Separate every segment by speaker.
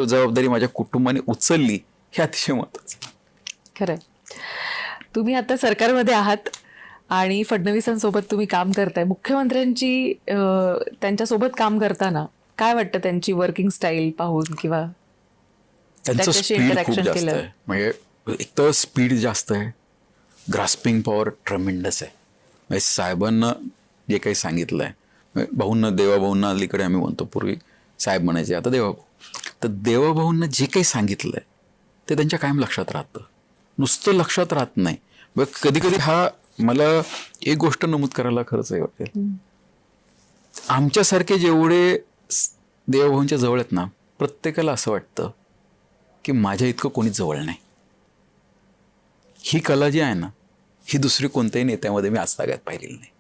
Speaker 1: जबाबदारी माझ्या कुटुंबाने उचलली हे अतिशय महत्त्वाचं.
Speaker 2: खरंय. तुम्ही आता सरकारमध्ये आहात आणि फडणवीसांसोबत तुम्ही काम करताय. मुख्यमंत्र्यांची त्यांच्यासोबत काम करताना काय वाटतं त्यांची वर्किंग स्टाईल पाहून किंवा
Speaker 1: त्यांचं
Speaker 2: त्याच्याशी
Speaker 1: स्पीड खूप
Speaker 2: interaction
Speaker 1: जास्त
Speaker 2: केलं?
Speaker 1: आहे. म्हणजे एक तर स्पीड जास्त आहे, ग्रास्पिंग पॉवर ट्रमेंडस आहे. म्हणजे साहेबांना जे काही सांगितलं आहे, भाऊंना देवाभाऊंना अलीकडे आम्ही म्हणतो, पूर्वी साहेब म्हणायचे, आता देवाभाऊ. तर देवाभाऊंना जे काही सांगितलं आहे ते त्यांच्या कायम लक्षात राहतं, नुसतं लक्षात राहत नाही. मग कधी कधी हा मला एक गोष्ट नमूद करायला खरंच हे वाटेल, आमच्यासारखे जेवढे देवाभाऊंच्या जवळ आहेत ना, प्रत्येकाला असं वाटतं की माझ्या इतकं कोणीच जवळ नाही. ही कला जी आहे ना, ही दुसरी कोणत्याही नेत्यामध्ये मी आजतागायत पाहिलेली नाही.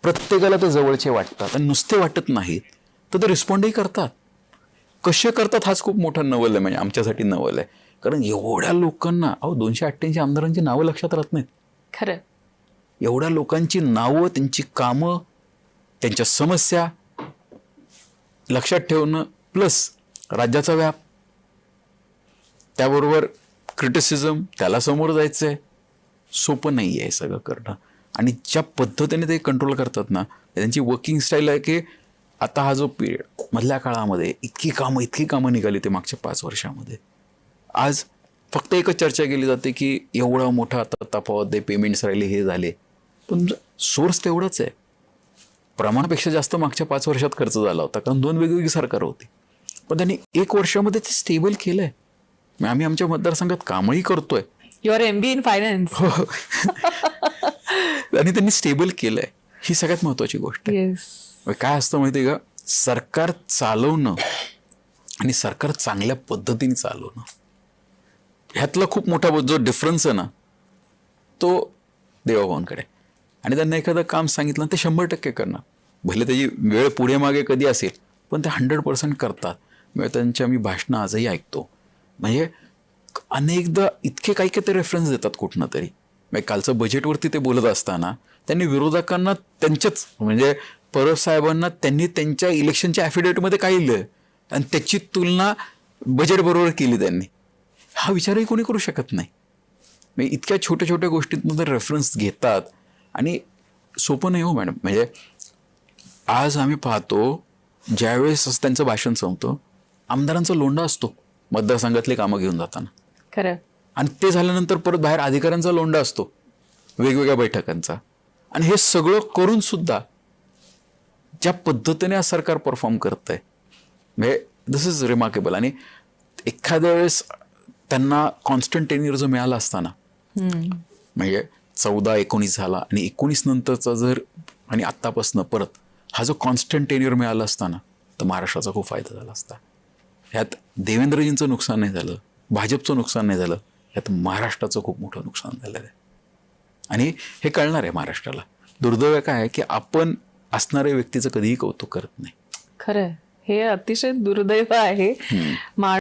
Speaker 1: प्रत्येकाला ते जवळचे वाटतात आणि नुसते वाटत नाहीत तर ते रिस्पॉन्डही करतात. कसे करतात हाच खूप मोठा नवल आहे, म्हणजे आमच्यासाठी नवल आहे. कारण एवढ्या लोकांना 288 आमदारांची नावं लक्षात राहत नाहीत.
Speaker 2: खरं.
Speaker 1: एवढ्या लोकांची नावं, त्यांची कामं, त्यांच्या समस्या लक्षात ठेवणं, प्लस राज्याचा व्याप, त्याबरोबर क्रिटिसिझम, त्याला समोर जायचं आहे, सोपं नाही आहे सगळं करणं. आणि ज्या पद्धतीने ते कंट्रोल करतात ना, त्यांची वर्किंग स्टाईल आहे की आता हा जो पिरियड मधल्या काळामध्ये इतकी कामं निघाली ते मागच्या 5 वर्षामध्ये. आज फक्त एकच चर्चा केली जाते की एवढा मोठा आता तफावत आहे, पेमेंट्स राहिले, हे झाले, पण सोर्स तेवढाच आहे. प्रमाणापेक्षा जास्त मागच्या 5 वर्षात खर्च झाला होता, कारण 2 वेगवेगळी सरकार होती. पण त्यांनी 1 वर्षामध्ये ते स्टेबल केलंय. आम्ही आमच्या मतदारसंघात कामही करतोय.
Speaker 2: You are MBA in finance.
Speaker 1: आणि त्यांनी स्टेबल केलंय, ही सगळ्यात महत्वाची गोष्ट आहे.
Speaker 2: येस.
Speaker 1: काय असतं माहिती आहे का, सरकार चालवणं आणि सरकार चांगल्या पद्धतीने चालवणं, ह्यातला खूप मोठा जो डिफरन्स आहे ना, तो देवाभाऊंकडे. आणि त्यांना एखादं काम सांगितलं ते 100% करणार. भले त्याची वेळ पुढे मागे कधी असेल, पण ते 100% करतात. म्हणजे त्यांची आम्ही भाषणं आजही ऐकतो. म्हणजे अनेकदा इतके काही ते रेफरन्स देतात कुठनं तरी. म्हणजे कालचं बजेटवरती ते बोलत असताना त्यांनी विरोधकांना त्यांच्याच, म्हणजे परब साहेबांना त्यांनी त्यांच्या इलेक्शनच्या ॲफिडेविटमध्ये काय लिहिलं आणि त्याची तुलना बजेटबरोबर केली त्यांनी. हा विचारही कोणी करू शकत नाही. म्हणजे इतक्या छोट्या छोट्या गोष्टींमध्ये रेफरन्स घेतात. आणि सोपं नाही हो मॅडम. म्हणजे आज आम्ही पाहतो, ज्यावेळेस त्यांचं भाषण संपतं, आमदारांचा लोंढा असतो मतदारसंघातली कामं घेऊन जाताना.
Speaker 2: खरं.
Speaker 1: आणि ते झाल्यानंतर परत बाहेर अधिकाऱ्यांचा लोंढा असतो वेगवेगळ्या बैठकांचा. आणि हे सगळं करून सुद्धा ज्या पद्धतीने आज सरकार परफॉर्म करत आहे, म्हणजे दिस इज रिमार्केबल. आणि एखाद्या वेळेस त्यांना कॉन्स्टंट टेन्युअर जो मिळाला असताना, म्हणजे 14-19 झाला आणि 19 नंतरचा जर आणि आत्तापासून परत हा जो कॉन्स्टंट टेन्युअर मिळाला असताना, तर महाराष्ट्राचा खूप फायदा झाला असता. ह्यात देवेंद्रजींचं नुकसान नाही झालं, भाजपचं नुकसान नाही झालं, ह्यात महाराष्ट्राचं खूप मोठं नुकसान झालेलं आहे. आणि हे कळणार आहे महाराष्ट्राला. दुर्दैव काय आहे की आपण असणाऱ्या व्यक्तीचं कधीही कौतुक करत नाही.
Speaker 2: खरंय. हे अतिशय दुर्दैव आहे.